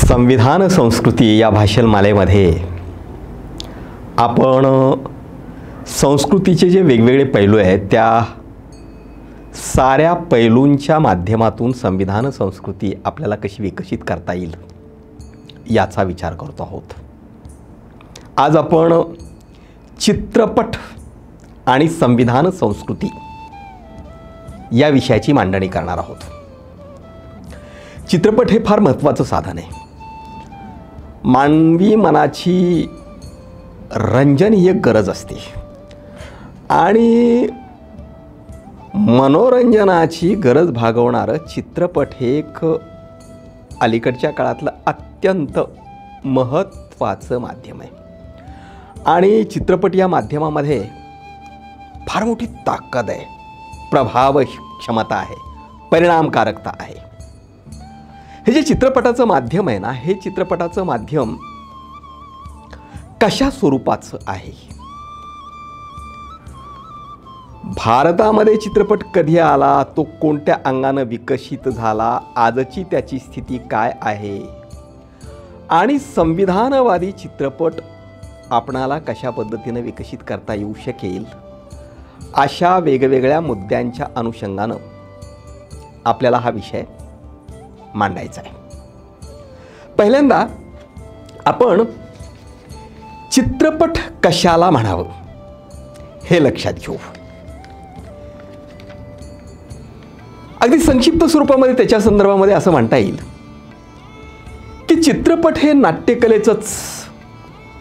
संविधान संस्कृती या भाषणमालेमध्ये आपण संस्कृतीचे जे वेगवेगळे पैलू आहेत त्या साऱ्या पैलूंच्या माध्यमातून संविधान संस्कृती आपल्याला कशी विकसित करता येईल याचा विचार करतो आहोत। आज आपण चित्रपट आणि संविधान संस्कृती या विषयाची मांडणी करणार आहोत। चित्रपट हे फार महत्त्वाचं साधन आहे। मानवी मनाची रंजन ही एक गरज असते आणि मनोरंजनाची गरज भागवणारं चित्रपट हे एक अलीकडच्या काळातलं अत्यंत महत्त्वाचं माध्यम आहे आणि चित्रपट या माध्यमामध्ये फार मोठी ताकद आहे, प्रभाव क्षमता आहे, परिणामकारकता आहे। हे जे चित्रपटाचं माध्यम आहे ना, हे चित्रपटाचं माध्यम कशा स्वरूपाचं आहे? भारतामध्ये चित्रपट कधी आला, तो कोणत्या अंगानं विकसित झाला, आजची त्याची स्थिती काय आहे आणि संविधानवादी चित्रपट आपणाला कशा पद्धतीने विकसित करता येऊ शकेल, अशा वेगवेगळ्या मुद्द्यांच्या अनुषंगानं आपल्याला हा विषय मांडायचा आहे। पहिल्यांदा आपण चित्रपट कशाला म्हणावं हे लक्षात घेऊ। अगदी संक्षिप्त स्वरूपामध्ये त्याच्या संदर्भामध्ये असं म्हणता येईल की चित्रपट हे नाट्यकलेचंच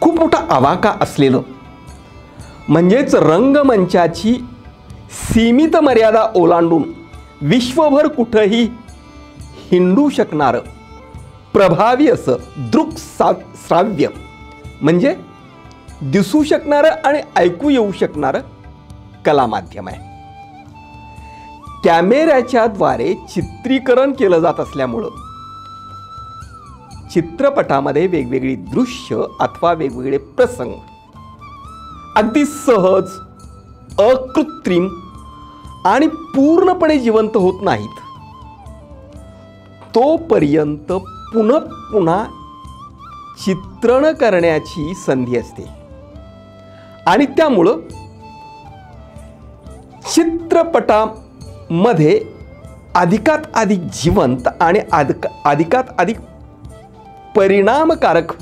खूप मोठा आवाका असलेलं, म्हणजेच रंगमंचाची सीमित मर्यादा ओलांडून विश्वभर कुठंही हिंडू शकणारं प्रभावी असं दृक श्राव्य म्हणजे दिसू शकणारं आणि ऐकू येऊ शकणारं कलामाध्यम आहे। कॅमेऱ्याच्या द्वारे चित्रीकरण केलं जात असल्यामुळं चित्रपटामध्ये वेगवेगळी दृश्य अथवा वेगवेगळे प्रसंग अगदी सहज, अकृत्रिम आणि पूर्णपणे जिवंत होत नाहीत, तोपर्यंत पुन्हा पुन्हा चित्रण करण्याची संधी असते आणि त्यामुळं चित्रपटामध्ये अधिकात अधिक जिवंत आणि अधिकात अधिक परिणामकारक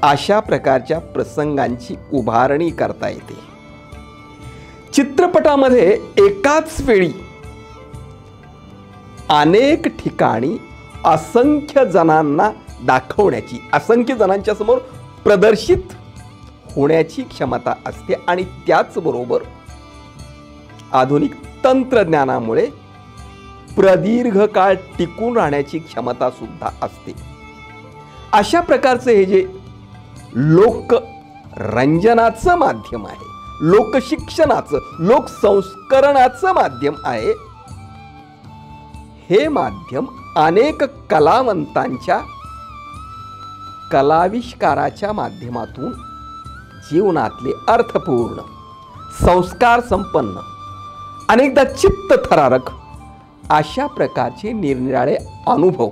अशा प्रकारच्या प्रसंगांची उभारणी करता येते। चित्रपटामध्ये एकाच वेळी अनेक ठिकाणी असंख्य जणांना दाखवण्याची, असंख्य जणांच्या समोर प्रदर्शित होण्याची क्षमता असते आणि त्याचबरोबर आधुनिक तंत्रज्ञानामुळे प्रदीर्घ काळ टिकून राहण्याची क्षमता सुद्धा असते। अशा प्रकारचे हे जे लोकरंजनाचं माध्यम आहे, लोकशिक्षणाचं, लोकसंस्करणाचं माध्यम आहे, हे माध्यम अनेक कलावंतांच्या कलाविष्काराच्या माध्यमातून जीवनातले अर्थपूर्ण, संस्कार संपन्न, अनेकदा चित्त थरारक अशा प्रकारचे निरनिराळे अनुभव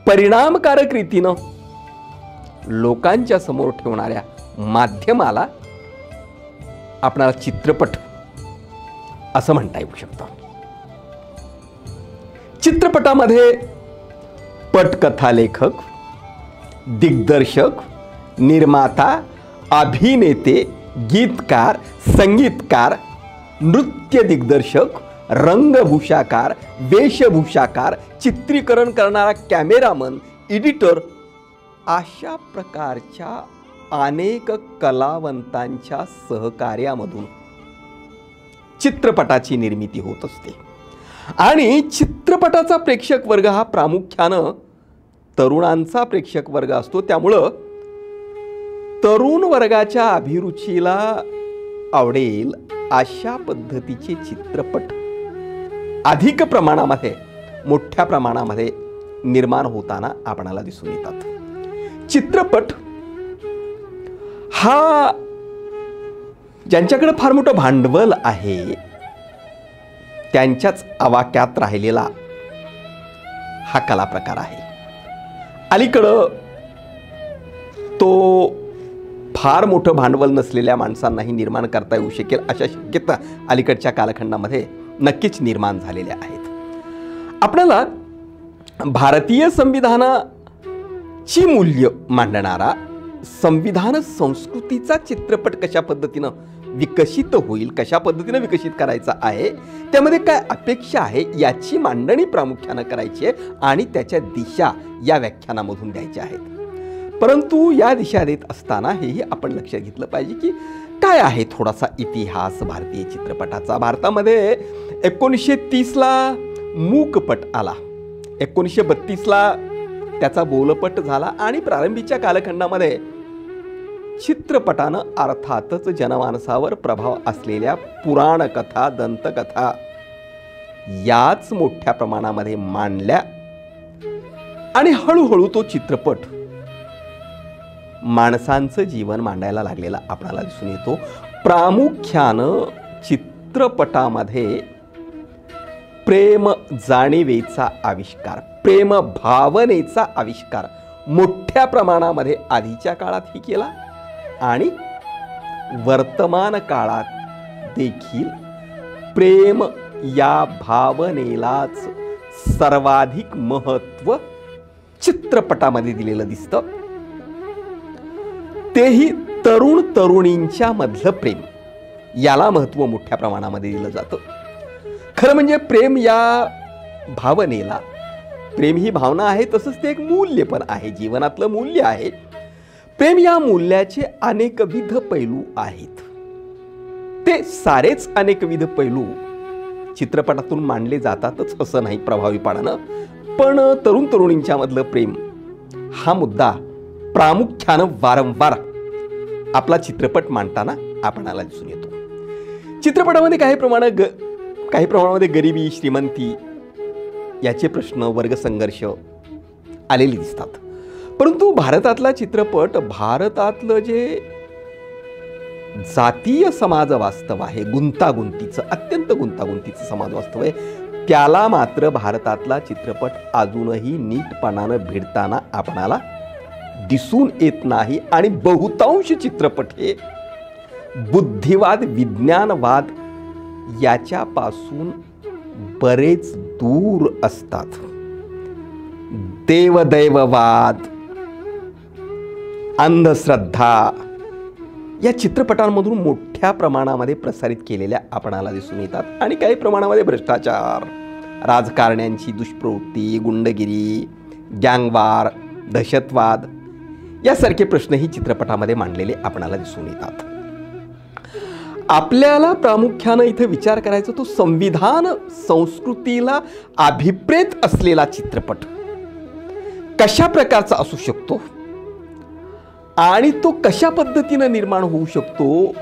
परिणामकारक रीतीनं लोकांच्या समोर ठेवणाऱ्या माध्यमाला आपणाला चित्रपट असं म्हणता येऊ शकतं। चित्रपटामध्ये पटकथा लेखक, दिग्दर्शक, निर्माता, अभिनेते, गीतकार, संगीतकार, नृत्य दिग्दर्शक, रंगभूषाकार, वेशभूषाकार, चित्रीकरण करणारा कॅमेरामन, एडिटर अशा प्रकारच्या अनेक कलावंतांच्या सहकार्यामधून चित्रपटाची निर्मिती होत असते आणि चित्रपटाचा प्रेक्षक वर्ग हा प्रामुख्यानं तरुणांचा प्रेक्षक वर्ग असतो। त्यामुळं तरुण वर्गाच्या अभिरुचीला आवडेल अशा पद्धतीचे चित्रपट अधिक प्रमाणामध्ये, मोठ्या प्रमाणामध्ये निर्माण होताना आपणाला दिसून येतात। चित्रपट हा ज्यांच्याकडे फार मोठं भांडवल आहे त्यांच्याच आवाक्यात राहिलेला हा कला प्रकार आहे अलीकडं तो फार मोठं भांडवल नसलेल्या माणसांनाही निर्माण करता येऊ शकेल अशा शक्यता अलीकडच्या कालखंडामध्ये नक्कीच निर्माण झालेल्या आहेत. आपल्याला भारतीय संविधानाची मूल्य मांडणारा संविधान संस्कृतीचा चित्रपट कशा पद्धतीनं विकसित होईल, कशा पद्धतीनं विकसित करायचा आहे, त्यामध्ये काय अपेक्षा आहे याची मांडणी प्रामुख्यानं करायची आहे आणि त्याच्या दिशा या व्याख्यानामधून द्यायच्या आहेत. परंतु या दिशा देत असताना हेही आपण लक्षात घेतलं पाहिजे की काय आहे थोडासा इतिहास भारतीय चित्रपटाचा. भारतामध्ये 1930ला मूकपट आला, 1932ला त्याचा बोलपट झाला आणि प्रारंभीच्या कालखंडामध्ये चित्रपटानं अर्थातच जनमानसावर प्रभाव असलेल्या पुराणकथा, दंतकथा याच मोठ्या प्रमाणामध्ये मांडल्या आणि हळूहळू तो चित्रपट माणसांचं जीवन मांडायला लागलेला आपल्याला दिसून येतो. प्रामुख्यानं चित्रपटामध्ये प्रेम जाणीवेचा आविष्कार, प्रेम भावनेचा आविष्कार मोठ्या प्रमाणामध्ये आधीच्या काळातही केला आणि वर्तमान काळात देखील प्रेम या भावनेलाच सर्वाधिक महत्त्व चित्रपटामध्ये दिलेलं दिसतं. तेही तरुण तरुणींच्या मधलं प्रेम याला महत्त्व मोठ्या प्रमाणामध्ये दिलं जातं. खरं म्हणजे प्रेम या भावनेला, प्रेम ही भावना आहे तसंच ते एक मूल्य पण आहे, जीवनातलं मूल्य आहे. प्रेम या मूल्याचे अनेकविध पैलू आहेत. ते सारेच अनेकविध पैलू चित्रपटातून मांडले जातातच असं नाही प्रभावीपणानं, पण तरुण तरुणींच्या मधलं प्रेम हा मुद्दा प्रामुख्यानं वारंवार आपला चित्रपट मांडताना आपणाला दिसून येतो. चित्रपटामध्ये काही प्रमाणामध्ये गरिबी, श्रीमंती याचे प्रश्न, वर्गसंघर्ष आलेले दिसतात. परंतु भारतातला चित्रपट, भारतातलं जे जातीय समाज वास्तव आहे, गुंतागुंतीचं, अत्यंत गुंतागुंतीचं समाज वास्तव आहे, त्याला मात्र भारतातला चित्रपट अजूनही नीटपणानं भिडताना आपणाला दिसून येत नाही. आणि बहुतांश चित्रपट हे बुद्धिवाद, विज्ञानवाद याच्यापासून बरेच दूर असतात. देवदैववाद, अंधश्रद्धा या चित्रपटांमधून मोठ्या प्रमाणामध्ये प्रसारित केलेल्या आपणाला दिसून येतात. आणि काही प्रमाणामध्ये भ्रष्टाचार, राजकारण्यांची दुष्प्रवृत्ती, गुंडगिरी, गँगवार, दहशतवाद यासारखे प्रश्नही चित्रपटामध्ये मांडलेले आपणाला दिसून येतात. आपल्याला प्रामुख्यानं इथे विचार करायचा तो संविधान संस्कृतीला अभिप्रेत असलेला चित्रपट कशा प्रकारचा असू शकतो आणि तो कशा पद्धतीनं निर्माण होऊ शकतो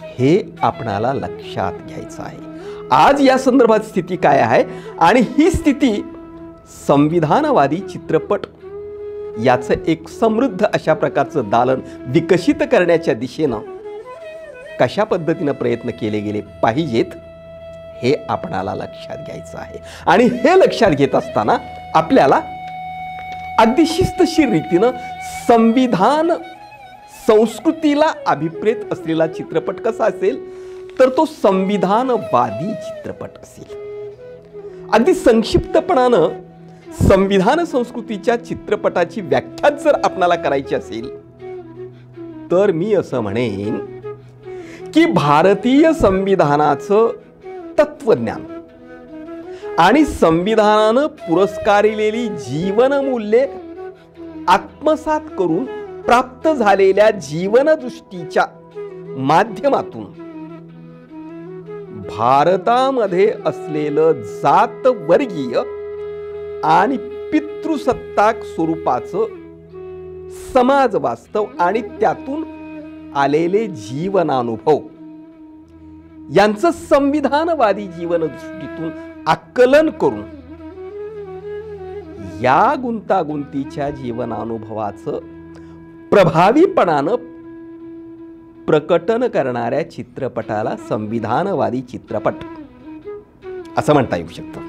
हे आपणाला लक्षात घ्यायचं आहे. आज या संदर्भात स्थिती काय आहे आणि ही स्थिती संविधानवादी चित्रपट याचं एक समृद्ध अशा प्रकारचं दालन विकसित करण्याच्या दिशेनं कशा पद्धतीनं प्रयत्न केले गेले पाहिजेत हे आपणाला लक्षात घ्यायचं आहे. आणि हे लक्षात घेत असताना आपल्याला अगदी शिस्तशीर रीतीनं संविधान संस्कृतीला अभिप्रेत असलेला चित्रपट कसा असेल तर तो संविधानवादी चित्रपट असेल. अगदी संक्षिप्तपणानं संविधान संस्कृतीच्या चित्रपटाची व्याख्या जर आपल्याला करायची असेल तर मी असं म्हणेन की भारतीय संविधानाचं तत्वज्ञान आणि संविधानानं पुरस्कारिलेली जीवनमूल्ये आत्मसात करून प्राप्त झालेल्या जीवनदृष्टीच्या माध्यमातून भारतामध्ये असलेलं जातवर्गीय आणि पितृसत्ताक स्वरूपाचं समाज वास्तव आणि त्यातून आलेले जीवनानुभव यांचं संविधानवादी जीवनदृष्टीतून आकलन करून या गुंतागुंतीच्या जीवनानुभवाचं प्रभावीपणानं प्रकटन करणाऱ्या चित्रपटाला संविधानवादी चित्रपट असं म्हणता येऊ शकतं.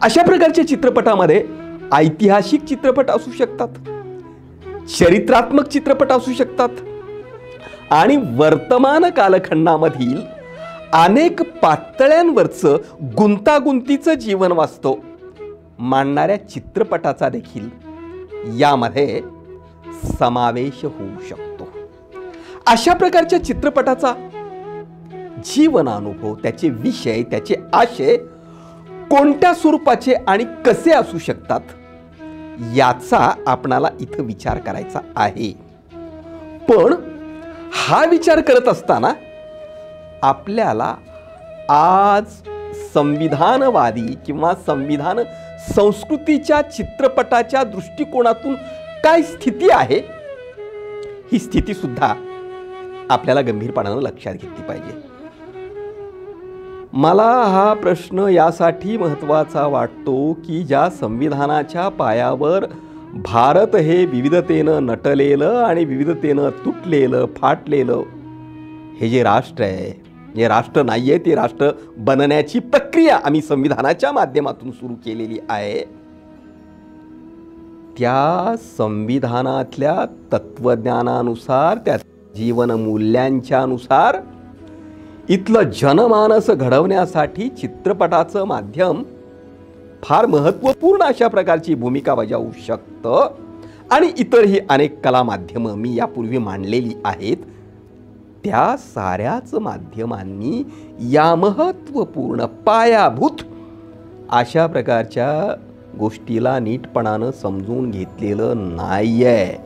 अशा प्रकारच्या चित्रपटामध्ये ऐतिहासिक चित्रपट असू शकतात, चरित्रात्मक चित्रपट असू शकतात आणि वर्तमान कालखंडामधील अनेक पातळ्यांवरचं गुंतागुंतीचं जीवन वास्तव मांडणाऱ्या चित्रपटाचा देखील यामध्ये समावेश होऊ शकतो। अशा प्रकारच्या चित्रपटाचा जीवनानुभव, त्याचे विषय, त्याचे आशय कोणत्या स्वरूपाचे आणि कसे असू शकतात याचा आपणाला इथं विचार करायचा आहे। पण हा विचार करत असताना आपल्याला आज संविधानवादी किंवा संविधान संस्कृतीच्या चित्रपटाच्या दृष्टिकोनातून काय स्थिती आहे, ही स्थिती सुद्धा आपल्याला गंभीरपणाने लक्षात घेतली पाहिजे। मला हा प्रश्न यासाठी महत्त्वाचा वाटतो की ज्या संविधानाच्या पायावर भारत हे विविधतेनं नटलेलं आणि विविधतेनं तुटलेलं, फाटलेलं हे जे राष्ट्र आहे, जे राष्ट्र नाही आहे, ते राष्ट्र बनण्याची प्रक्रिया आम्ही संविधानाच्या माध्यमातून सुरू केलेली आहे। त्या संविधानातल्या तत्वज्ञानानुसार, त्या जीवन मूल्यांच्या अनुसार इथलं जनमानस घडवण्यासाठी चित्रपटाचं माध्यम फार महत्त्वपूर्ण अशा प्रकारची भूमिका बजावू शकतं। आणि इतरही अनेक कला माध्यमं मी यापूर्वी मांडलेली आहेत, त्या साऱ्याच माध्यमांनी या महत्त्वपूर्ण पायाभूत अशा प्रकारच्या गोष्टीला नीटपणानं समजून घेतलेलं नाहीये।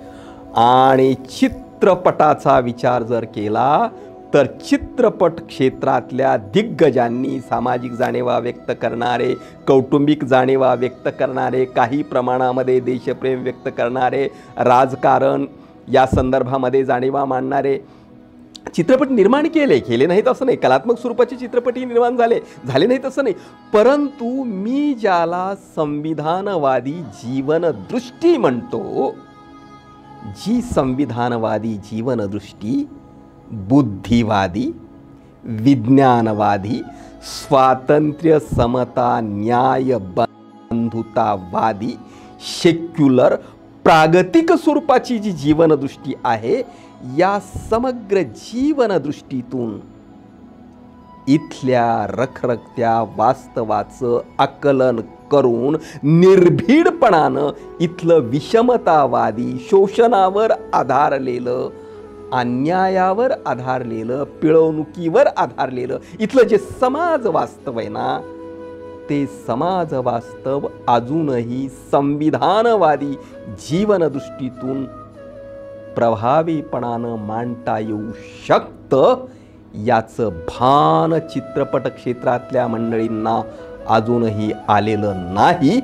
आणि चित्रपटाचा विचार जर केला तर चित्रपट क्षेत्रातल्या दिग्गजांनी सामाजिक जाणीवा व्यक्त करणारे, कौटुंबिक जाणीवा व्यक्त करणारे, काही प्रमाणामध्ये देशप्रेम व्यक्त करणारे, राजकारण या संदर्भामध्ये जाणीवा मांडणारे चित्रपट निर्माण केले नाहीत असं नाही, कलात्मक स्वरूपाचे चित्रपटही निर्माण झाले नाहीत असं नाही, परंतु मी ज्याला संविधानवादी जीवनदृष्टी म्हणतो, जी संविधानवादी जीवनदृष्टी बुद्धिवादी, विज्ञानवादी, स्वातंत्र्य, समता, न्याय, बंधुतावादी, सेक्युलर, प्रागतिक स्वरूपाची जी जीवनदृष्टी आहे, या समग्र जीवनदृष्टीतून इथल्या रखरखत्या वास्तवाचं आकलन करून निर्भीडपणानं इथलं विषमतावादी, शोषणावर आधारलेलं, अन्यायावर आधारलेलं, पिळवणुकीवर आधारलेलं इथलं जे समाज वास्तव आहे ना, ते समाज वास्तव अजूनही संविधानवादी जीवनदृष्टीतून प्रभावीपणानं मांडता येऊ शकतं, याचं भान चित्रपट क्षेत्रातल्या मंडळींना अजूनही आलेलं नाही।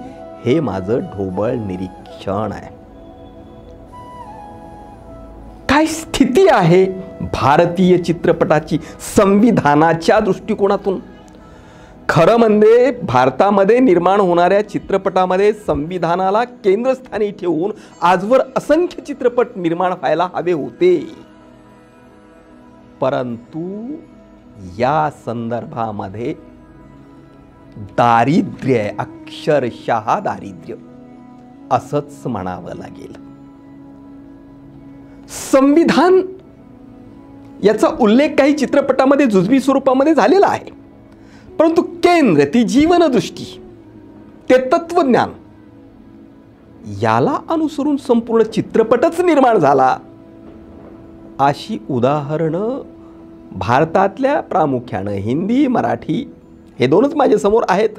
हे माझं ढोबळ निरीक्षण आहे। काय स्थिती आहे भारतीय चित्रपटाची संविधानाच्या दृष्टिकोनातून? खरं म्हणजे भारतामध्ये निर्माण होणाऱ्या चित्रपटामध्ये संविधानाला केंद्रस्थानी ठेवून आजवर असंख्य चित्रपट निर्माण व्हायला हवे होते, परंतु या संदर्भामध्ये दारिद्र्य आहे, अक्षरशः दारिद्र्य असंच म्हणावं लागेल। संविधान याचा उल्लेख काही चित्रपटामध्ये जुजबी स्वरूपामध्ये झालेला आहे, परंतु केंद्र, ती जीवनदृष्टी, ते तत्वज्ञान याला अनुसरून संपूर्ण चित्रपटच निर्माण झाला, अशी उदाहरणं भारतातल्या प्रामुख्यानं हिंदी, मराठी हे दोनच माझ्यासमोर आहेत।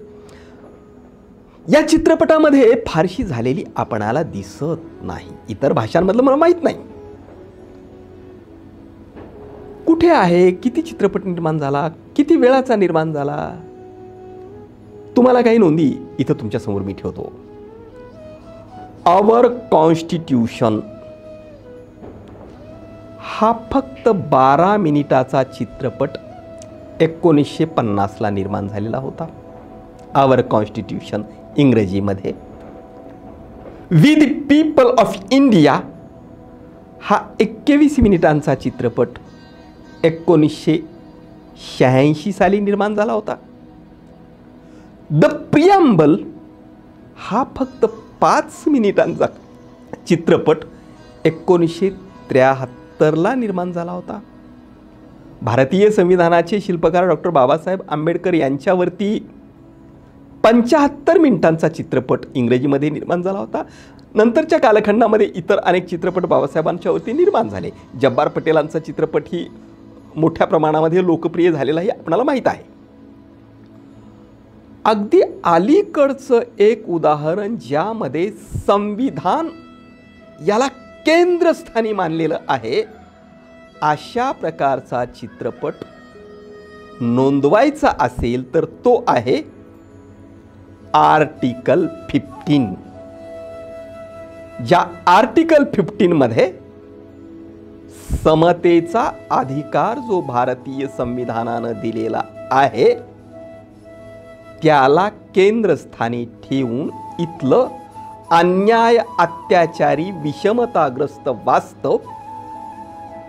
या चित्रपटामध्ये फारशी झालेली आपणाला दिसत नाही। इतर भाषांमधलं मला माहीत नाही कुठे आहे, किती चित्रपट निर्माण झाला, किती वेळाचा निर्माण झाला, तुम्हाला काही नोंदी इथं तुमच्या समोर मी ठेवतो। आवर कॉन्स्टिट्यूशन हा फक्त 12 मिनिटाचा चित्रपट 1950ला निर्माण झालेला होता। आवर कॉन्स्टिट्यूशन इंग्रजीमध्ये। We the people of India हा 21 मिनिटांचा चित्रपट 1986 साली निर्माण झाला होता। द प्रिअम्बल हा फक्त 5 मिनिटांचा चित्रपट 1973ला निर्माण झाला होता. भारतीय संविधानाचे शिल्पकार डॉक्टर बाबासाहेब आंबेडकर यांच्यावरती 75 मिनिटांचा चित्रपट इंग्रजीमध्ये निर्माण झाला होता. नंतरच्या कालखंडामध्ये इतर अनेक चित्रपट बाबासाहेबांच्यावरती निर्माण झाले. जब्बार पटेलांचा चित्रपटही मोठ्या प्रमाणामध्ये लोकप्रिय झालेलाही आपणाला माहीत आहे. अगदी अलीकडचं एक उदाहरण ज्यामध्ये संविधान याला केंद्रस्थानी मानलेलं आहे, अशा प्रकारचा चित्रपट नोंदवायचा असेल तर तो आहे आर्टिकल 15. ज्या आर्टिकल 15 मध्ये समतेचा अधिकार जो भारतीय संविधानानं दिलेला आहे त्याला केंद्रस्थानी ठेवून इथलं अन्याय, अत्याचारी, विषमताग्रस्त वास्तव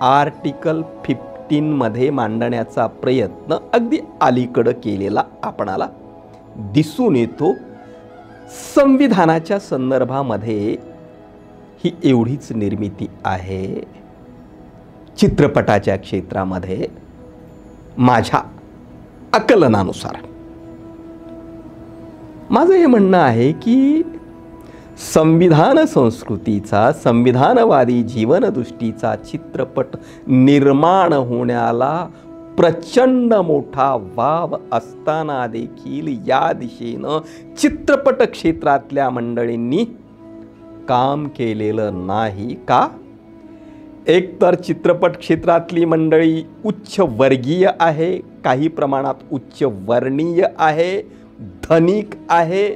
आर्टिकल 15 मध्ये मांडण्याचा प्रयत्न अगदी अलीकडं केलेला आपणाला दिसून येतो. संविधानाच्या संदर्भामध्ये ही एवढीच निर्मिती आहे. चित्रपटाच्या क्षेत्रामध्ये माझ्या आकलनानुसार माझं हे म्हणणं आहे की संविधान संस्कृतीचा, संविधानवादी जीवनदृष्टीचा चित्रपट निर्माण होण्याला प्रचंड मोठा वाव असताना देखील या दिशेनं चित्रपट क्षेत्रातल्या मंडळींनी काम केलेलं नाही. का? एकतर चित्रपट क्षेत्रातली मंडळी उच्च वर्गीय आहे, काही प्रमाणात उच्च वर्णीय आहे, धनिक आहे,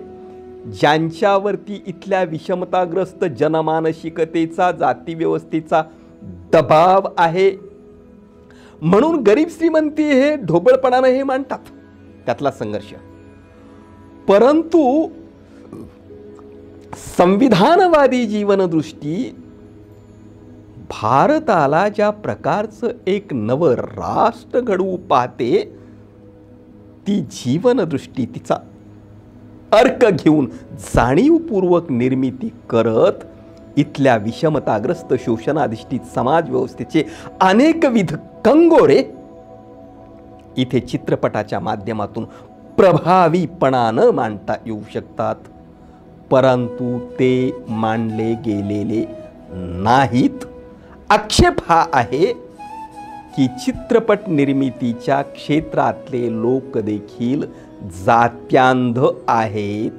ज्यांच्यावरती इथल्या विषमताग्रस्त जनमानसिकतेचा, जातीव्यवस्थेचा दबाव आहे. म्हणून गरीब श्रीमंती हे ढोबळपणानं हे मांडतात, त्यातला संघर्ष. परंतु संविधानवादी जीवनदृष्टी भारताला ज्या प्रकारचं एक नवं राष्ट्र घडवू पाहते, ती जीवनदृष्टी तिचा अर्क घेऊन जाणीवपूर्वक निर्मिती करत इथल्या विषमताग्रस्त शोषणाधिष्ठित समाज व्यवस्थेचे अनेकविध कंगोरे इथे चित्रपटाच्या माध्यमातून प्रभावीपणानं मांडता येऊ शकतात. परंतु ते मांडले गेलेले नाहीत. आक्षेप हा आहे की चित्रपट निर्मितीच्या क्षेत्रातले लोक देखील जात्यांध आहेत.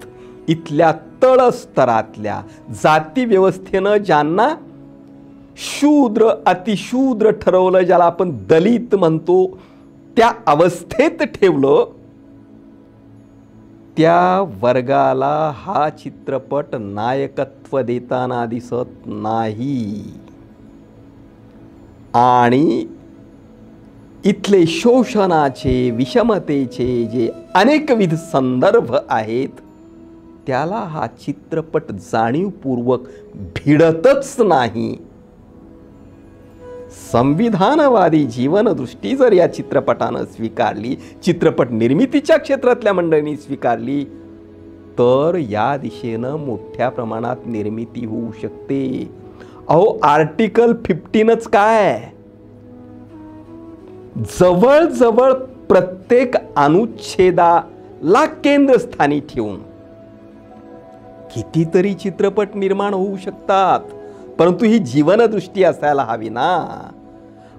इथल्या तळस्तरातल्या जाती व्यवस्थेनं ज्यांना शूद्र, अतिशूद्र ठरवलं, ज्याला आपण दलित म्हणतो, त्या अवस्थेत ठेवलं, त्या वर्गाला हा चित्रपट नायकत्व देताना दिसत नाही. आणि इथले शोषणाचे, विषमतेचे जे अनेकविध संदर्भ आहेत त्याला हा चित्रपट जाणीवपूर्वक भिडतच नाही. संविधानवादी जीवनदृष्टी जर या चित्रपटानं स्वीकारली, चित्रपट निर्मितीच्या क्षेत्रातल्या मंडळींनी स्वीकारली, तर या दिशेनं मोठ्या प्रमाणात निर्मिती होऊ शकते. अहो, आर्टिकल 15च काय, जवळजवळ प्रत्येक अनुच्छेदाला केंद्रस्थानी ठेवून कितीतरी चित्रपट निर्माण होऊ शकतात. परंतु ही जीवनदृष्टी असायला हवी ना.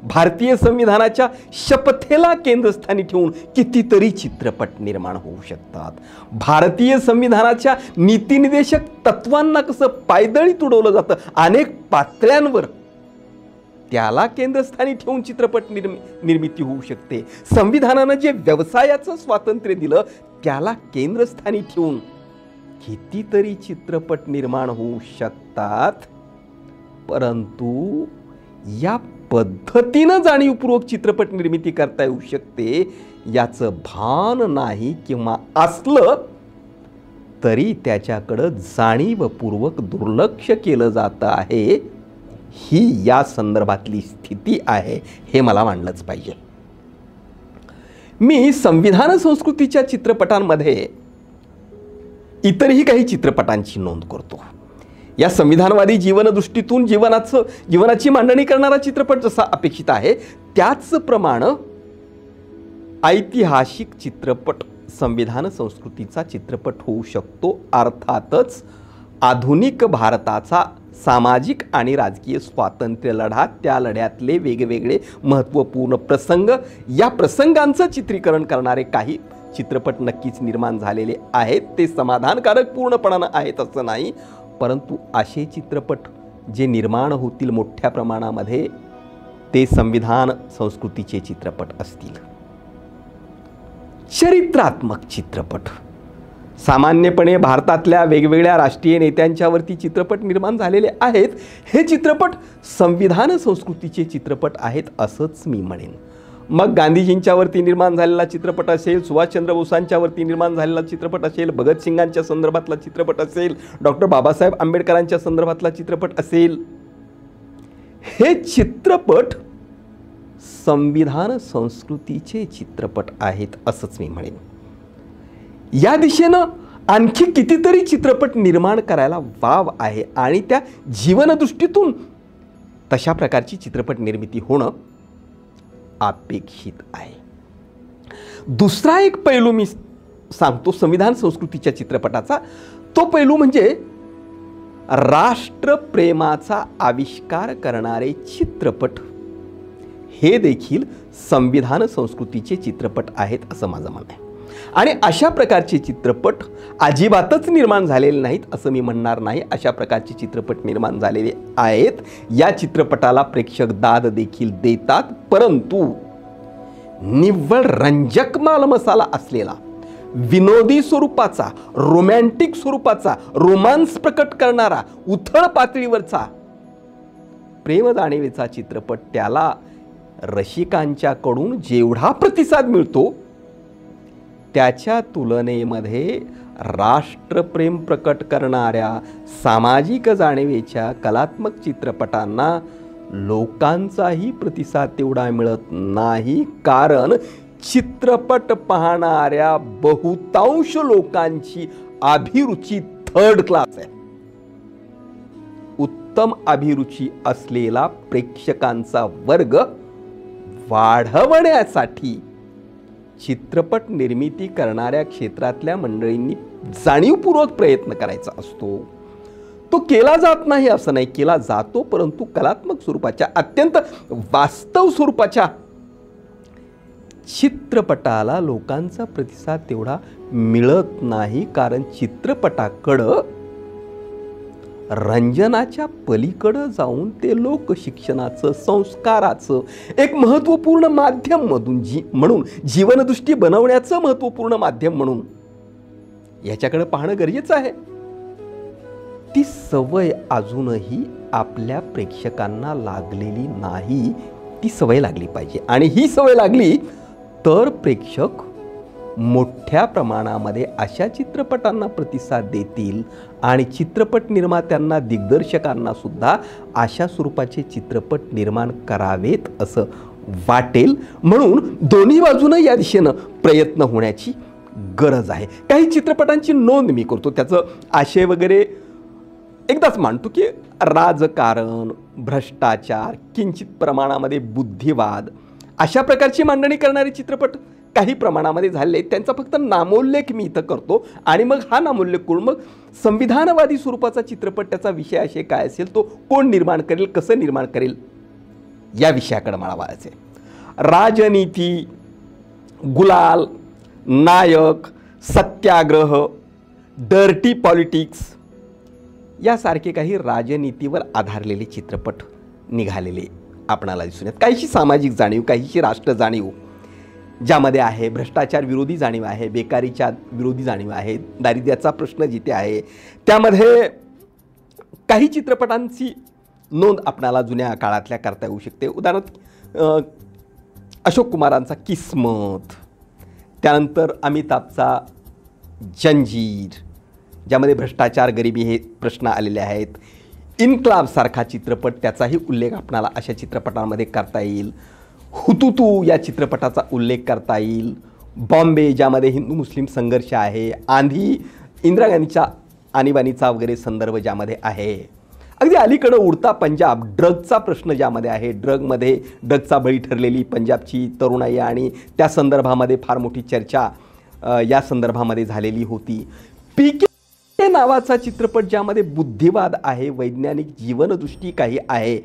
भारतीय संविधानाच्या शपथेला केंद्रस्थानी ठेवून कितीतरी चित्रपट निर्माण होऊ शकतात. भारतीय संविधानाच्या नीतिनिदेशक तत्वांना कसं पायदळी तुडवलं जातं अनेक पातळ्यांवर, त्याला केंद्रस्थानी ठेवून चित्रपट निर्मिती होऊ शकते. संविधानानं जे व्यवसायाचं स्वातंत्र्य दिलं त्याला केंद्रस्थानी ठेवून कितीतरी चित्रपट निर्माण होऊ शकतात. परंतु या पद्धतीनं जाणीवपूर्वक चित्रपट निर्मिती करता येऊ शकते याचं भान नाही, किंवा असलं तरी त्याच्याकडं जाणीवपूर्वक दुर्लक्ष केलं जातं आहे. ही या संदर्भातली स्थिती आहे, हे मला मांडलंच पाहिजे. मी संविधान संस्कृतीच्या चित्रपटांमध्ये इतरही काही चित्रपटांची नोंद करतो. या संविधानवादी जीवनदृष्टीतून जीवनाची मांडणी करणारा चित्रपट जसा अपेक्षित आहे त्याचप्रमाणे ऐतिहासिक चित्रपट संविधान संस्कृतीचा चित्रपट होऊ शकतो. अर्थातच आधुनिक भारताचा सामाजिक आणि राजकीय स्वातंत्र्य लढा, त्या लढ्यातले वेगवेगळे महत्त्वपूर्ण प्रसंग, या प्रसंगांचं चित्रीकरण करणारे काही चित्रपट नक्कीच निर्माण झालेले आहेत. ते समाधानकारक पूर्णपणानं आहेत असं नाही, परंतु असे चित्रपट जे निर्माण होतील मोठ्या प्रमाणामध्ये ते संविधान संस्कृतीचे चित्रपट असतील. चरित्रात्मक चित्रपट सामान्यपणे भारतातल्या वेगवेगळ्या राष्ट्रीय नेत्यांच्यावरती चित्रपट निर्माण झालेले आहेत. हे चित्रपट संविधान संस्कृतीचे चित्रपट आहेत असंच मी म्हणेन. मग गांधीजींच्यावरती निर्माण झालेला चित्रपट असेल, सुभाषचंद्र बोसांच्यावरती निर्माण झालेला चित्रपट असेल, भगतसिंगांच्या संदर्भातला चित्रपट असेल, डॉक्टर बाबासाहेब आंबेडकरांच्या संदर्भातला चित्रपट असेल, हे चित्रपट संविधान संस्कृतीचे चित्रपट आहेत असंच मी म्हणेन. या दिशेनं आणखी कितीतरी चित्रपट निर्माण करायला वाव आहे आणि त्या जीवनदृष्टीतून तशा प्रकारची चित्रपट निर्मिती होणं अपेक्षित आहे. दुसरा एक पैलू मी सांगतो संविधान संस्कृतीच्या चित्रपटाचा. तो पैलू म्हणजे राष्ट्रप्रेमाचा आविष्कार करणारे चित्रपट हे देखील संविधान संस्कृतीचे चित्रपट आहेत असं माझं म्हणणं आहे. आणि अशा प्रकारचे चित्रपट अजिबातच निर्माण झालेले नाहीत असं मी म्हणणार नाही. अशा प्रकारचे चित्रपट निर्माण झालेले आहेत. या चित्रपटाला प्रेक्षक दाद देखील देतात, परंतु निव्वळ रंजक मालमसाला असलेला, विनोदी स्वरूपाचा, रोमॅन्टिक स्वरूपाचा, रोमांस प्रकट करणारा, उथळ पातळीवरचा प्रेम जाणीवेचा चित्रपट त्याला रसिकांच्याकडून जेवढा प्रतिसाद मिळतो त्याच्या तुलनेमध्ये राष्ट्रप्रेम प्रकट करणाऱ्या सामाजिक जाणीवेच्या कलात्मक चित्रपटांना लोकांचाही प्रतिसाद तेवढा मिळत नाही. कारण चित्रपट पाहणाऱ्या बहुतांश लोकांची अभिरुची थर्ड क्लास आहे. उत्तम अभिरुची असलेला प्रेक्षकांचा वर्ग वाढवण्यासाठी चित्रपट निर्मिती करणाऱ्या क्षेत्रातल्या मंडळींनी जाणीवपूर्वक प्रयत्न करायचा असतो. तो केला जात नाही असं नाही, केला जातो, परंतु कलात्मक स्वरूपाच्या, अत्यंत वास्तव स्वरूपाच्या चित्रपटाला लोकांचा प्रतिसाद तेवढा मिळत नाही. कारण चित्रपटाकडं रंजनाच्या पलीकडं जाऊन ते लोकशिक्षणाचं, संस्काराचं एक महत्त्वपूर्ण माध्यम म्हणून जीवनदृष्टी बनवण्याचं महत्त्वपूर्ण माध्यम म्हणून याच्याकडे पाहणं गरजेचं आहे. ती सवय अजूनही आपल्या प्रेक्षकांना लागलेली नाही. ती सवय लागली पाहिजे आणि ही सवय लागली तर प्रेक्षक मोठ्या प्रमाणामध्ये अशा चित्रपटांना प्रतिसाद देतील आणि चित्रपट निर्मात्यांना, दिग्दर्शकांना सुद्धा अशा स्वरूपाचे चित्रपट निर्माण करावेत असं वाटेल. म्हणून दोन्ही बाजूनं या दिशेनं प्रयत्न होण्याची गरज आहे. काही चित्रपटांची नोंद मी करतो, त्याचं आशय वगैरे एकदाच मांडतो की राजकारण, भ्रष्टाचार, किंचित प्रमाणामध्ये बुद्धिवाद अशा प्रकारची मांडणी करणारे चित्रपट काही प्रमाणामध्ये झाले. त्यांचा फक्त नामोल्लेख मी इथं करतो आणि मग हा नामोल्लेख करून मग संविधानवादी स्वरूपाचा चित्रपट, त्याचा विषय आशय काय असेल, तो कोण निर्माण करेल, कसं निर्माण करेल, या विषयाकडे मला वळायचं आहे. राजनीती, गुलाल, नायक, सत्याग्रह, डर्टी पॉलिटिक्स यासारखे काही राजनीतीवर आधारलेले चित्रपट निघालेले आपणाला दिसून येतात. काहीशी सामाजिक जाणीव, काहीशी राष्ट्र जाणीव ज्यामध्ये आहे, भ्रष्टाचार विरोधी जाणीव आहे, बेकारीच्या विरोधी जाणीव आहे, दारिद्र्याचा प्रश्न जिथे आहे, त्यामध्ये काही चित्रपटांची नोंद आपणाला जुन्या काळातल्या करता येऊ शकते. उदाहरणार्थ अशोक कुमारांचा किस्मत, त्यानंतर अमिताभचा जंजीर, ज्यामध्ये भ्रष्टाचार, गरिबी हे प्रश्न आलेले आहेत. इन्क्लाबसारखा चित्रपट, त्याचाही उल्लेख आपणाला अशा चित्रपटांमध्ये करता येईल. हुतुतू या चित्रपटाचा उल्लेख करता येईल. बॉम्बे, ज्यामध्ये हिंदू मुस्लिम संघर्ष आहे. आंधी इंदिरा गांधीच्या आणीबाणीचा वगैरे संदर्भ ज्यामध्ये आहे, अगदी अलीकडं उडता पंजाब ड्रगचा प्रश्न ज्यामध्ये आहे, ड्रगचा बळी ठरलेली पंजाबची तरुणाई आणि त्या संदर्भामध्ये फार मोठी चर्चा या संदर्भामध्ये झालेली होती. पीके नावाचा चित्रपट ज्यामध्ये बुद्धिवाद आहे, वैज्ञानिक जीवनदृष्टी काही आहे,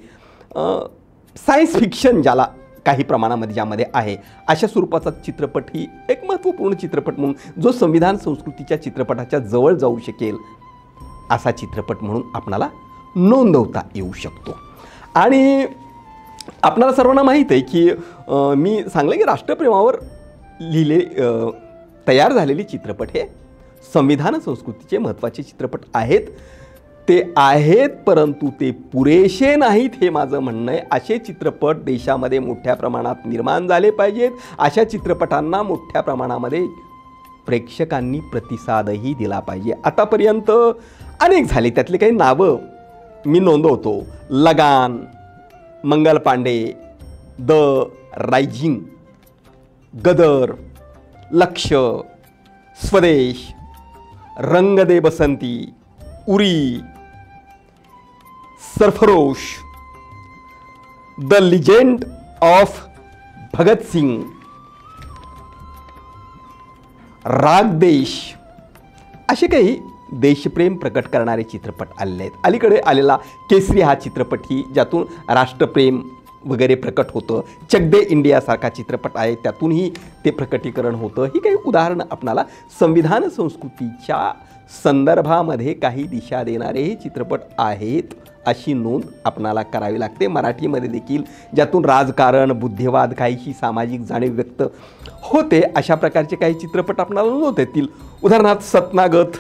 सायन्स फिक्शन ज्याला काही प्रमाणामध्ये ज्यामध्ये आहे, अशा स्वरूपाचा चित्रपट ही एक महत्त्वपूर्ण चित्रपट म्हणून जो संविधान संस्कृतीच्या चित्रपटाच्या जवळ जाऊ शकेल असा चित्रपट म्हणून आपणाला नोंदवता येऊ शकतो. आणि आपणाला सर्वांना माहीत आहे की मी सांगलं की राष्ट्रप्रेमावर तयार झालेले चित्रपट हे संविधान संस्कृतीचे महत्त्वाचे चित्रपट आहेत. ते आहेत, परंतु ते पुरेसे नाहीत हे माझं म्हणणं आहे. असे चित्रपट देशामध्ये मोठ्या प्रमाणात निर्माण झाले पाहिजेत. अशा चित्रपटांना मोठ्या प्रमाणामध्ये प्रेक्षकांनी प्रतिसादही दिला पाहिजे. आतापर्यंत अनेक झाले, त्यातले काही नावं मी नोंदवतो. Lagaan, Mangal Pandey, the rising, Gadar, Lakshya, Swades, Rang De Basanti, Uri, Sarfarosh, the legend of Bhagat Singh, Raagdesh, असे काही देशप्रेम प्रकट करणारे चित्रपट आलेले आहेत. अलीकडे आलेला केसरी हा चित्रपटही ज्यातून राष्ट्रप्रेम वगैरे प्रकट होतं. चक दे इंडियासारखा चित्रपट आहे, त्यातूनही ते प्रकटीकरण होतं. ही काही उदाहरणं आपणाला संविधान संस्कृतीच्या संदर्भामध्ये काही दिशा देणारे हे चित्रपट आहेत अशी नोंद आपणाला करावी लागते. मराठीमध्ये देखील ज्यातून राजकारण, बुद्धिवाद, काहीशी सामाजिक जाणीव व्यक्त होते अशा प्रकारचे काही चित्रपट आपणाला नोंदवता येतील. उदाहरणार्थ सतनागत,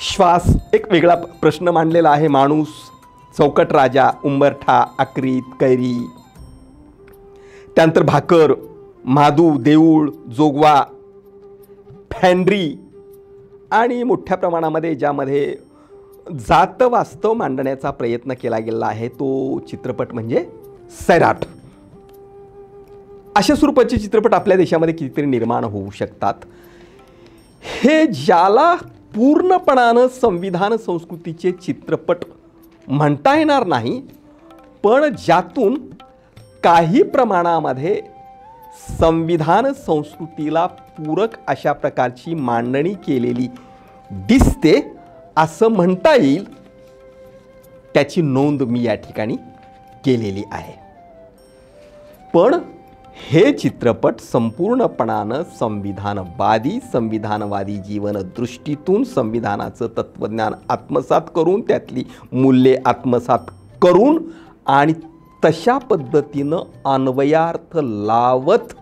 श्वास, एक वेगळा प्रश्न मांडलेला आहे, माणूस, चौकट राजा, उंबरठा, आक्रीत, कैरी, त्यानंतर भाकर, म्हादू, देऊळ, जोगवा, फॅन्ड्री आणि मोठ्या प्रमाणामध्ये ज्यामध्ये जात वास्तव मांडण्याचा प्रयत्न केला गेला आहे तो चित्रपट म्हणजे सैराट. अशा स्वरूपाचे चित्रपट आपल्या देशामध्ये कितीतरी निर्माण होऊ शकतात. हे ज्याला पूर्णपणानं संविधान संस्कृतीचे चित्रपट म्हणता येणार नाही, पण ज्यातून काही प्रमाणामध्ये संविधान संस्कृतीला पूरक अशा प्रकारची मांडणी केलेली दिसते असं म्हणता येईल, त्याची नोंद मी या ठिकाणी केलेली आहे. पण हे चित्रपट संपूर्णपणानं संविधानवादी जीवनदृष्टीतून संविधानाचं तत्त्वज्ञान आत्मसात करून, त्यातली मूल्ये आत्मसात करून आणि तशा पद्धतीनं अन्वयार्थ लावत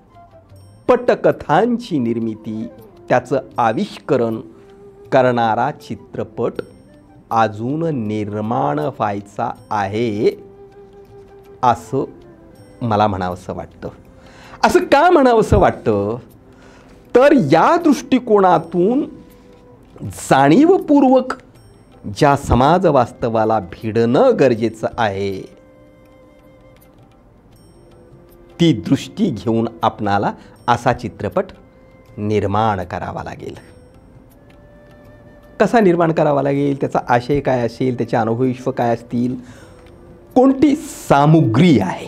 पटकथांची निर्मिती, त्याचं आविष्करण करणारा चित्रपट अजून निर्माण व्हायचा आहे असं मला म्हणावंसं वाटतं. असं का म्हणावंसं वाटतं तर या दृष्टिकोनातून जाणीवपूर्वक ज्या समाज वास्तवाला भिडणं गरजेचं आहे ती दृष्टी घेऊन आपणाला असा चित्रपट निर्माण करावा लागेल. कसा निर्माण करावा लागेल, त्याचा आशय काय असेल, त्याचे अनुभवविश्व काय असतील, कोणती सामुग्री आहे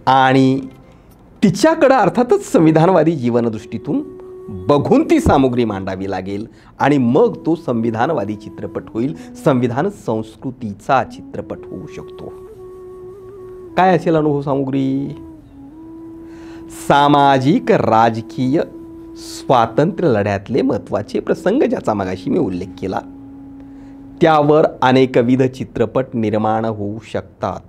आणि तिच्याकडं अर्थातच संविधानवादी जीवनदृष्टीतून बघून ती सामुग्री मांडावी लागेल आणि मग तो संविधानवादी चित्रपट होईल, संविधान संस्कृतीचा चित्रपट होऊ शकतो. काय असेल अनुभव सामुग्री? सामाजिक राजकीय स्वातंत्र्य लढ्यातले महत्त्वाचे प्रसंग ज्याचा मगाशी मी उल्लेख केला त्यावर अनेकविध चित्रपट निर्माण होऊ शकतात.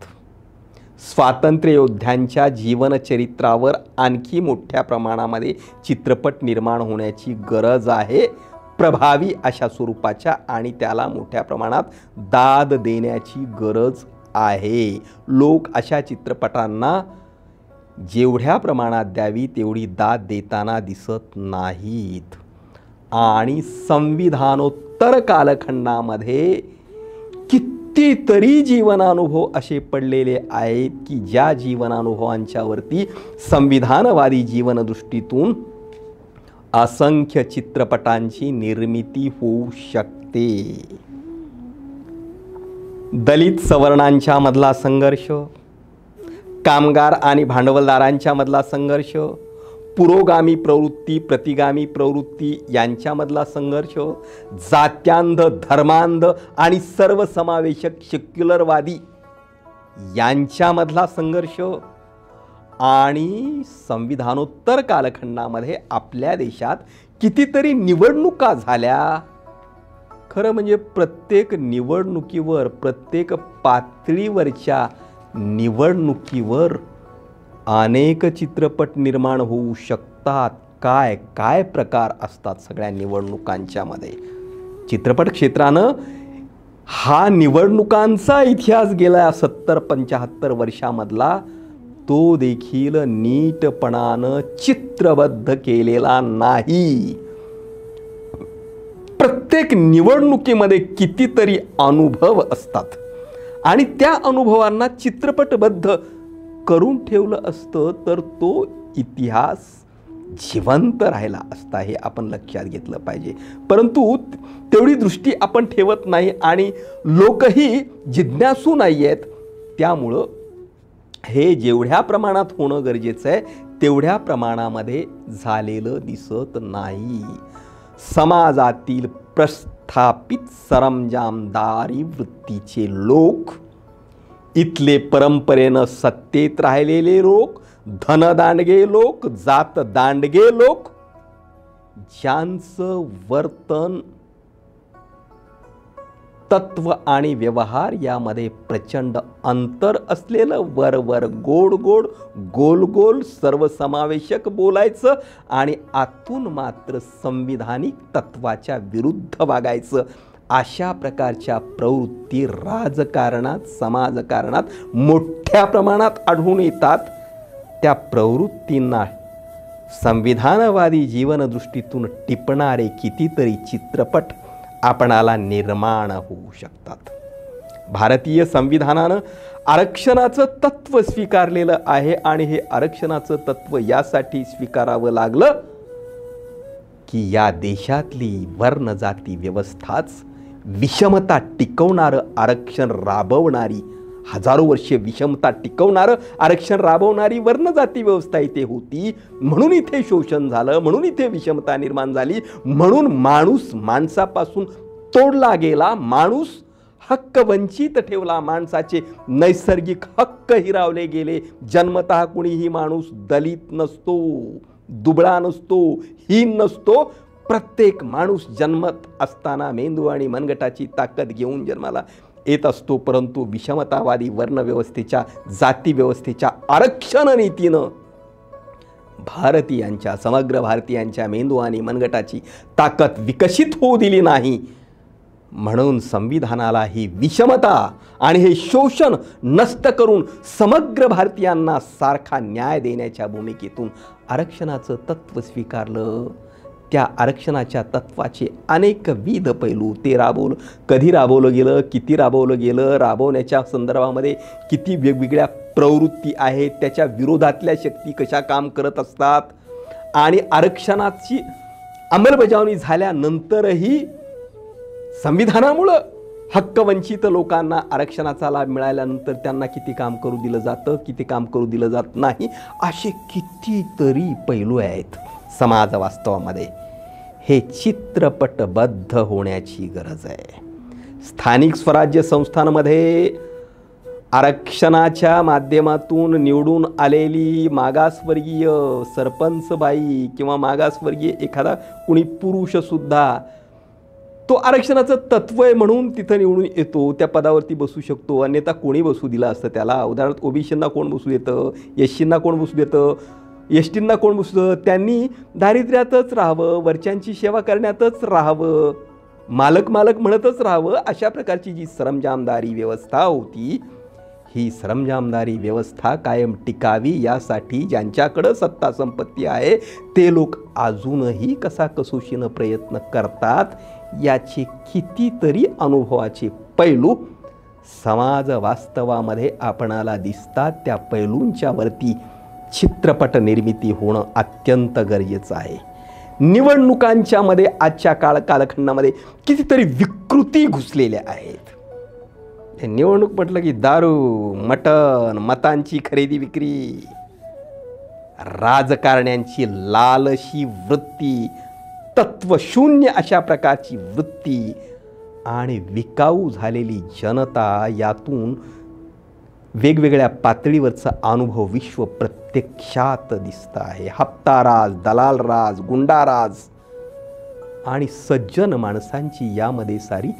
स्वातंत्र्य योद्ध्यांच्या जीवनचरित्रावर आणखी मोठ्या प्रमाणामध्ये चित्रपट निर्माण होण्याची गरज आहे, प्रभावी अशा स्वरूपाच्या, आणि त्याला मोठ्या प्रमाणात दाद देण्याची गरज आहे. लोक अशा चित्रपटांना जेवढ्या प्रमाणात द्यावी तेवढी दाद देताना दिसत नाहीत आणि संविधानोत्तर कालखंडामध्ये कितीतरी जीवनानुभव असे पडलेले आहेत की ज्या जीवनानुभवांच्यावरती संविधानवादी जीवनदृष्टीतून असंख्य चित्रपटांची निर्मिती होऊ शकते. दलित सवर्णांच्या मधला संघर्ष, कामगार आणि भांडवलदारांच्या मधला संघर्ष, पुरोगामी प्रवृत्ती प्रतिगामी प्रवृत्ती यांच्यामधला संघर्ष, जात्यांध धर्मांध आणि सर्वसमावेशक सेक्युलरवादी यांच्यामधला संघर्ष आणि संविधानोत्तर कालखंडामध्ये आपल्या देशात कितीतरी निवडणुका झाल्या. खरं म्हणजे प्रत्येक निवडणुकीवर, प्रत्येक पातळीवरच्या निवडणुकीवर अनेक चित्रपट निर्माण होऊ शकतात. काय काय प्रकार असतात सगळ्या निवडणुकांच्या मध्ये. चित्रपट क्षेत्रानं हा निवडणुकांचा इतिहास गेल्या 70-75 वर्षामधला तो देखील नीटपणानं चित्रबद्ध केलेला नाही. प्रत्येक निवडणुकीमध्ये कितीतरी अनुभव असतात आणि त्या अनुभवांना चित्रपटबद्ध करून ठेवलं असतं तर तो इतिहास जिवंत राहिला असता, हे आपण लक्षात घेतलं पाहिजे. परंतु तेवढी दृष्टी आपण ठेवत नाही आणि लोकही जिज्ञासू नाही आहेत. त्यामुळं हे जेवढ्या प्रमाणात होणं गरजेचं आहे तेवढ्या प्रमाणामध्ये झालेलं दिसत नाही. समाजातील प्रस्थापित सरंजामदारी वृत्तीचे लोक, इथले परंपरेनं सत्तेत राहिलेले लोक, धनदांडगे लोक, जातदांडगे लोक, ज्यांचं वर्तन, तत्व आणि व्यवहार यामध्ये प्रचंड अंतर असलेलं, वर गोड गोड, गोल गोल, सर्वसमावेशक बोलायचं आणि आतून मात्र संविधानिक तत्वाच्या विरुद्ध वागायचं, अशा प्रकारच्या प्रवृत्ती राजकारणात, समाजकारणात मोठ्या प्रमाणात आढळून येतात. त्या प्रवृत्तींना संविधानवादी जीवनदृष्टीतून टिपणारे कितीतरी चित्रपट आपणाला निर्माण होऊ शकतात. भारतीय संविधानानं आरक्षणाचं तत्व स्वीकारलेलं आहे आणि हे आरक्षणाचं तत्व यासाठी स्वीकारावं लागलं की या देशातली वर्ण जाती व्यवस्थाच विषमता टिकवणारं आरक्षण राबवणारी, हजारो वर्षे विषमता टिकवणारं आरक्षण राबवणारी वर्णजाती व्यवस्था इथे होती. म्हणून इथे शोषण झालं, म्हणून इथे विषमता निर्माण झाली, म्हणून माणूस माणसापासून तोडला गेला, माणूस हक्क वंचित ठेवला, माणसाचे नैसर्गिक हक्क हिरावले गेले. जन्मतः कुणीही माणूस दलित नसतो, दुबळा नसतो, हीन नसतो. प्रत्येक माणूस जन्मत असताना मेंदू आणि मनगटाची ताकद घेऊन जन्माला येत असतो. परंतु विषमतावादी वर्णव्यवस्थेच्या, जाती व्यवस्थेच्या आरक्षण नीतीनं भारतीयांच्या, समग्र भारतीयांच्या मेंदू आणि मनगटाची ताकद विकसित होऊ दिली नाही. म्हणून संविधानाला ही विषमता आणि हे शोषण नष्ट करून समग्र भारतीयांना सारखा न्याय देण्याच्या भूमिकेतून आरक्षणाचं तत्व स्वीकारलं. त्या आरक्षणाच्या तत्वाचे अनेकविध पैलू, ते कधी राबवलं गेलं, किती राबवलं गेलं, राबवण्याच्या संदर्भामध्ये किती वेगवेगळ्या प्रवृत्ती आहेत, त्याच्या विरोधातल्या शक्ती कशा काम करत असतात आणि आरक्षणाची अंमलबजावणी झाल्यानंतरही संविधानामुळं हक्कवंचित लोकांना आरक्षणाचा लाभ मिळाल्यानंतर त्यांना किती काम करू दिलं जातं, किती काम करू दिलं जात नाही, असे कितीतरी पैलू आहेत समाज वास्तवामध्ये. हे चित्रपटबद्ध होण्याची गरज आहे. स्थानिक स्वराज्य संस्थांमध्ये आरक्षणाच्या माध्यमातून निवडून आलेली मागासवर्गीय सरपंचबाई किंवा मागासवर्गीय एखादा कुणी पुरुषसुद्धा तो आरक्षणाचं तत्व आहे म्हणून तिथं निवडून येतो, त्या पदावरती बसू शकतो. अन्यथा कोणी बसू दिलं असतं त्याला? उदाहरणार्थ ओबीसींना कोण बसू देतं, एससींना कोण बसू देतं, एसटींना कोण बसतं? त्यांनी दारिद्र्यातच राहावं, वरच्यांची सेवा करण्यातच राहावं, मालक म्हणतच राहावं. अशा प्रकारची जी सरंजामदारी व्यवस्था होती, ही सरंजामदारी व्यवस्था कायम टिकावी यासाठी ज्यांच्याकडं सत्ता संपत्ती आहे ते लोक अजूनही कसाकसोशीनं प्रयत्न करतात. याचे कितीतरी अनुभवाचे पैलू समाज वास्तवामध्ये आपणाला दिसतात. त्या पैलूंच्या वरती चित्रपट निर्मिती होणं अत्यंत गरजेचं आहे. निवडणुकांच्या मध्ये आजच्या कालखंडामध्ये कितीतरी विकृती घुसलेल्या आहेत. हे निवडणूक म्हटलं की दारू, मटण, मतांची खरेदी विक्री, राजकारण्यांची लालशी वृत्ती, तत्वशून्य अशा प्रकारची वृत्ती आणि विकाऊ झालेली जनता, यातून वेगवेगळ्या पातळीवरचा अनुभव विश्व प्रत्यक्षात दिसत आहे. हप्ताराज, दलालराज, गुंडाराज आणि सज्जन माणसांची यामध्ये सारी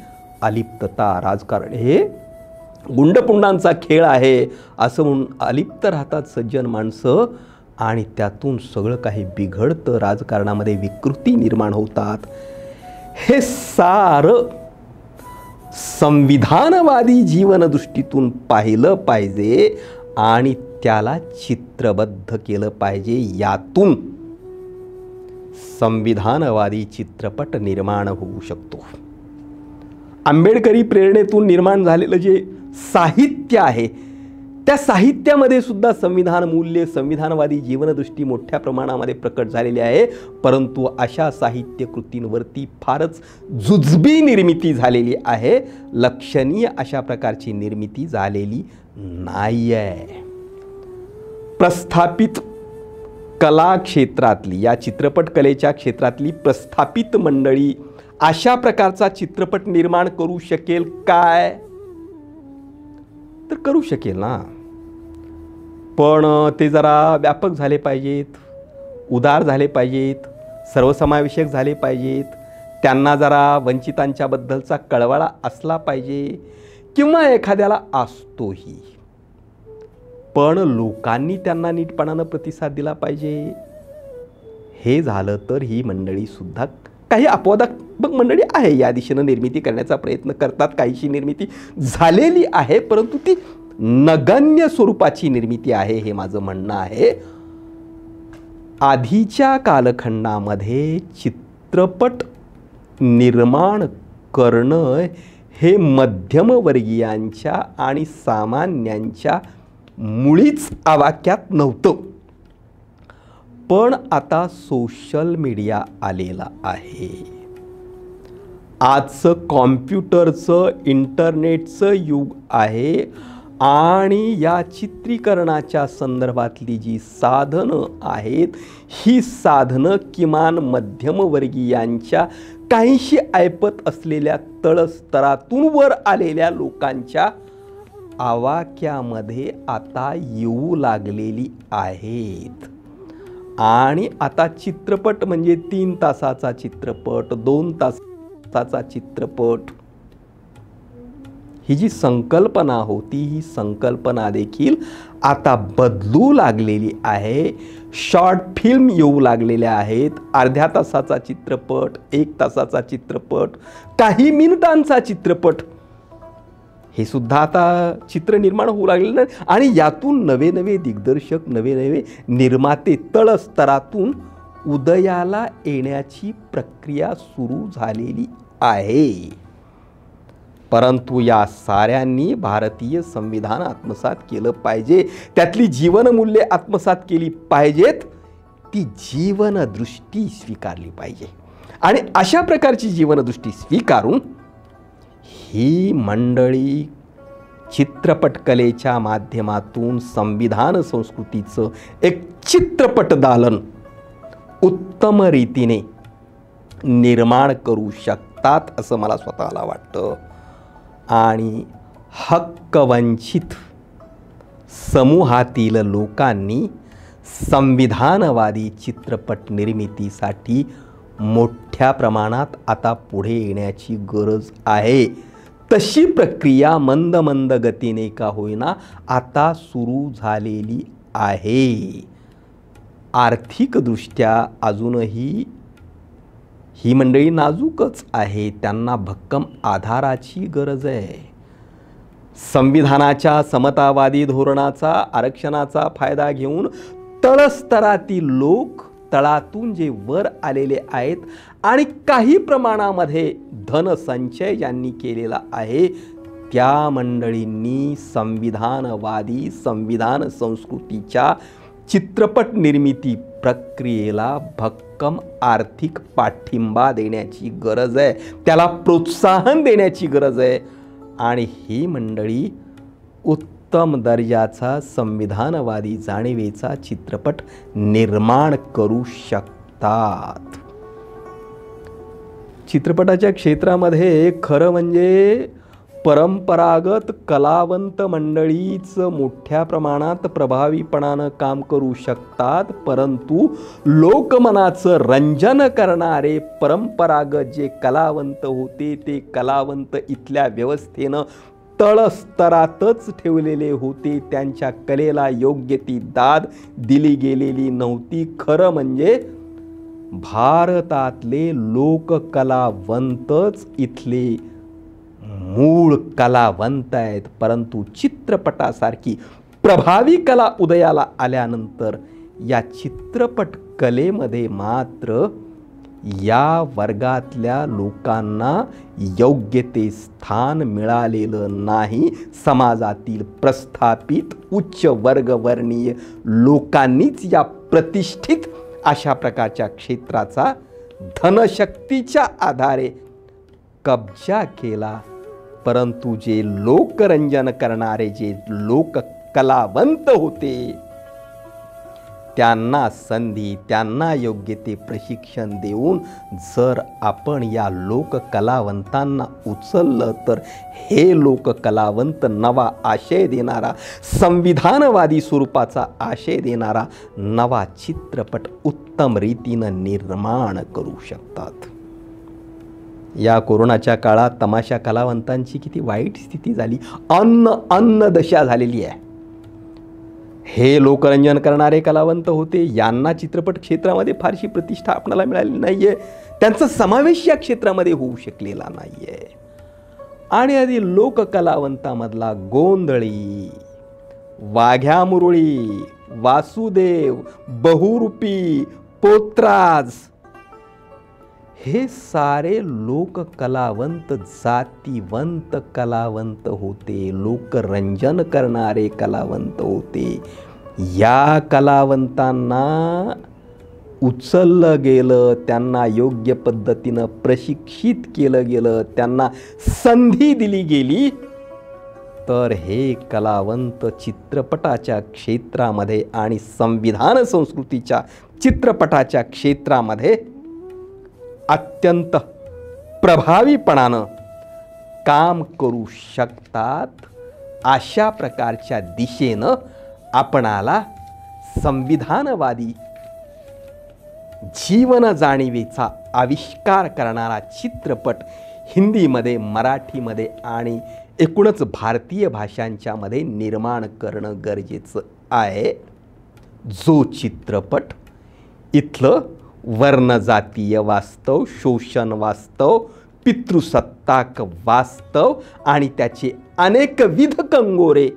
अलिप्तता. राजकारण हे गुंडपुंडांचा खेळ आहे असं म्हणून अलिप्त राहतात सज्जन माणसं आणि त्यातून सगळं काही बिघडतं. राजकारणामध्ये विकृती निर्माण होतात. हे सारं संविधानवादी जीवनदृष्टीतून पाहिलं पाहिजे आणि त्याला चित्रबद्ध केलं पाहिजे. यातून संविधानवादी चित्रपट निर्माण होऊ शकतो. आंबेडकरी प्रेरणेतून निर्माण झालेलं जे साहित्य आहे त्या साहित्यामध्ये सुद्धा संविधान मूल्य, संविधानवादी जीवनदृष्टी मोठ्या प्रमाणामध्ये प्रकट झालेली आहे. परंतु अशा साहित्य कृतींवरती फारच जुजबी निर्मिती झालेली आहे. लक्षणीय अशा प्रकारची निर्मिती झालेली नाही आहे. प्रस्थापित कला क्षेत्रातली, या चित्रपट कलेच्या क्षेत्रातली प्रस्थापित मंडळी अशा प्रकारचा चित्रपट निर्माण करू शकेल काय? तर करू शकेल ना, पण ते जरा व्यापक झाले पाहिजेत, उदार झाले पाहिजेत, सर्वसमावेशक झाले पाहिजेत. त्यांना जरा वंचितांच्या बद्दलचा कळवळा असला पाहिजे किंवा एखाद्याला असतोही, पण लोकांनी त्यांना नीटपणानं प्रतिसाद दिला पाहिजे. हे झालं तर ही मंडळी सुद्धा, काही अपवादात्मक मंडळी आहे या दिशेनं निर्मिती करण्याचा प्रयत्न करतात, काहीशी निर्मिती झालेली आहे, परंतु ती नगण्य स्वरूपाची निर्मिती आहे हे माझं म्हणणं आहे. आधीच्या कालखंडामध्ये चित्रपट निर्माण करणं हे मध्यमवर्गीयांच्या आणि सामान्यांच्या मुळीच आवाक्यात नव्हतं. पण आता सोशल मीडिया आलेला आहे. आजचं कॉम्प्युटरचं, इंटरनेटचं युग आहे आणि या चित्रीकरणाच्या संदर्भातली जी साधनं आहेत ही साधनं किमान मध्यमवर्गीयांच्या, काहीशी ऐपत असलेल्या तळस्तरातून वर आलेल्या लोकांच्या आवाक्यामध्ये आता येऊ लागलेली आहेत. आणि आता चित्रपट म्हणजे 3 तासाचा चित्रपट, 2 तासाचा चित्रपट, ही जी संकल्पना होती ही संकल्पना देखील आता बदलू लागलेली आहे. शॉर्ट फिल्म येऊ लागलेल्या आहेत. अर्ध्या तासाचा चित्रपट, 1 तासाचा चित्रपट, काही मिनिटांचा चित्रपट, हे सुद्धा आता चित्र निर्माण होऊ लागलेलं आहे. आणि यातून नवे नवे दिग्दर्शक, नवे नवे निर्माते तळस्तरातून उदयाला येण्याची प्रक्रिया सुरू झालेली आहे. परंतु या साऱ्यांनी भारतीय संविधान आत्मसात केलं पाहिजे, त्यातली जीवनमूल्ये आत्मसात केली पाहिजेत, ती जीवनदृष्टी स्वीकारली पाहिजे. आणि अशा प्रकारची जीवनदृष्टी स्वीकारून ही मंडळी चित्रपट कलेच्या माध्यमातून संविधान संस्कृतीचं एक चित्रपट दालन उत्तम रीतीने निर्माण करू शकतात असं मला स्वतःला वाटतं. आणि हक्कवंचित समूहातील लोकांनी संविधानवादी चित्रपट निर्मितीसाठी मोठ्या प्रमाणात आता पुढे येण्याची गरज आहे. तशी प्रक्रिया मंद मंद गतीने का होईना आता सुरू झालेली आहे. आर्थिकदृष्ट्या अजूनही ही मंडळी नाजूकच आहे, त्यांना भक्कम आधाराची गरज आहे. संविधानाच्या समतावादी धोरणाचा, आरक्षणाचा फायदा घेऊन तळस्तरातील लोक, तळातून जे वर आलेले आहेत आणि काही प्रमाणामध्ये धनसंचय ज्यांनी केलेला आहे, त्या मंडळींनी संविधानवादी, संविधान संस्कृतीच्या चित्रपट निर्मिती प्रक्रियेला भक्कम आर्थिक पाठिंबा देण्याची गरज आहे, त्याला प्रोत्साहन देण्याची गरज आहे. आणि ही मंडळी उत्तम दर्जाचा संविधानवादी जाणीवेचा चित्रपट निर्माण करू शकतात. चित्रपटाच्या क्षेत्रामध्ये खरं म्हणजे परंपरागत कलावंत मंडळीच मोठ्या प्रमाणात प्रभावीपणानं काम करू शकतात, परंतु लोकमनाचं रंजन करणारे परंपरागत जे कलावंत होते ते कलावंत इथल्या व्यवस्थेनं तळस्तरातच ठेवलेले होते. त्यांच्या कलेला योग्य ती दाद दिली गेलेली नव्हती. खरं म्हणजे भारतातले लोककलावंतच इथले मूळ कलावंत आहेत, परंतु चित्रपटासारखी प्रभावी कला उदयाला आल्यानंतर या चित्रपट कलेमध्ये मात्र या वर्गातल्या लोकांना योग्य ते स्थान मिळालेलं नाही. समाजातील प्रस्थापित उच्च वर्गवर्णीय लोकांनीच या प्रतिष्ठित अशा प्रकारच्या क्षेत्राचा धनशक्तीच्या आधारे कब्जा केला. परंतु जे लोकरंजन करणारे जे लोककलावंत होते त्यांना संधी, त्यांना योग्य ते प्रशिक्षण देऊन जर आपण या लोककलावंतांना उचललं तर हे लोककलावंत नवा आशय देणारा, संविधानवादी स्वरूपाचा आशय देणारा नवा चित्रपट उत्तम रीतीनं निर्माण करू शकतात. या कोरोनाच्या काळात तमाशा कलावंतांची किती वाईट स्थिती झाली, अन्न दशा झालेली आहे. हे लोकरंजन करणारे कलावंत होते, यांना चित्रपट क्षेत्रामध्ये फारशी प्रतिष्ठा आपणाला मिळाली नाही आहे, त्यांचा समावेश या क्षेत्रामध्ये होऊ शकलेला नाही आहे. आणि आधी लोककलावंतामधला गोंधळी, वाघ्या मुरळी, वासुदेव, बहुरूपी, पोतराज हे सारे लोककलावंत जातीवंत कलावंत होते, लोकरंजन करणारे कलावंत होते. या कलावंतांना उचललं गेलं, त्यांना योग्य पद्धतीनं प्रशिक्षित केलं गेलं, त्यांना संधी दिली गेली तर हे कलावंत चित्रपटाच्या क्षेत्रामध्ये आणि संविधान संस्कृतीच्या चित्रपटाच्या क्षेत्रामध्ये अत्यंत प्रभावीपणानं काम करू शकतात. अशा प्रकारच्या दिशेनं आपणाला संविधानवादी जीवन जाणीवेचा आविष्कार करणारा चित्रपट हिंदीमध्ये, मराठीमध्ये आणि एकूणच भारतीय भाषांच्यामध्ये निर्माण करणं गरजेचं आहे. जो चित्रपट इथलं वर्णजातीय वास्तव, शोषण वास्तव, पितृसत्ताक वास्तव आणि त्याचे अनेकविध कंगोरे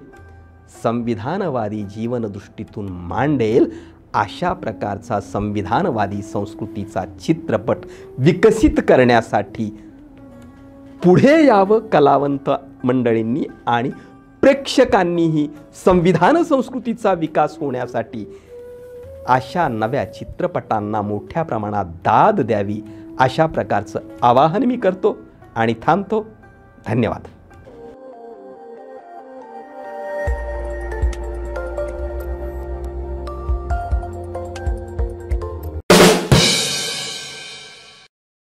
संविधानवादी जीवनदृष्टीतून मांडेल अशा प्रकारचा संविधानवादी संस्कृतीचा चित्रपट विकसित करण्यासाठी पुढे यावं कलावंत मंडळींनी आणि प्रेक्षकांनीही. संविधान संस्कृतीचा विकास होण्यासाठी अशा नव्या चित्रपटांना मोठ्या प्रमाणात दाद द्यावी अशा प्रकारचं आवाहन मी करतो आणि थांबतो. धन्यवाद.